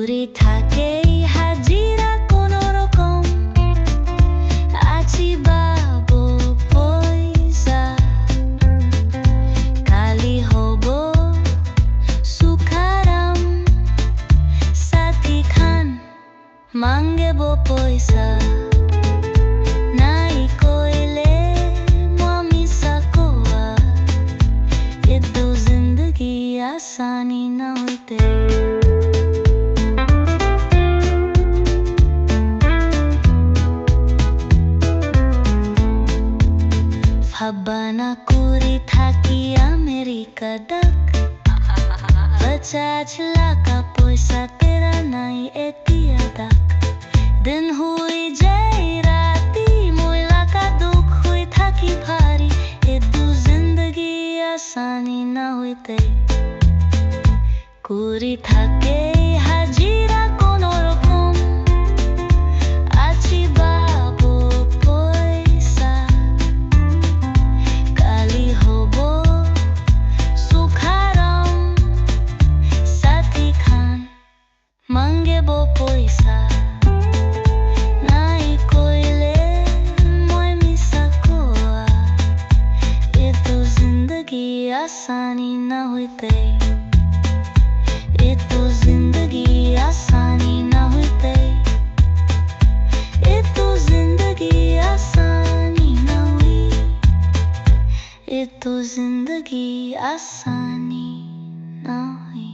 কুড়ি থাকে হাজিরা কোনো রকম আছি বাবু পয়সা কালি হব সুখারাম সাথী খান মাঙ্গেব পয়সা নাই কইলে মামিসা কোয়া এ তো জিন্দগি আসানি না হইতে ভাবনা করে থাকি আমেরিকা ডাক পচাছ লাখা পয়সা তেরা নাই এতিয়া ডাক দিন হুই যাই রাতি ময়লা কা দুঃখ হয়ে থাকি ভারী এ দু জিন্দগি আসানি না হইতে কুড়ি থাকে হাজিরা কোনো রকম আছি বাবু পয়সা কালি হব সুখারাম সাথী খান মাঙ্গেব পয়সা নাই কইলে মই মিছা কোয়া এ তো জিন্দগি আসানি না হইতে এ তো জিন্দগি আসানি না হইতে এ তো জিন্দগি আসানি না हुई এ তো জিন্দগি আসানি না हुई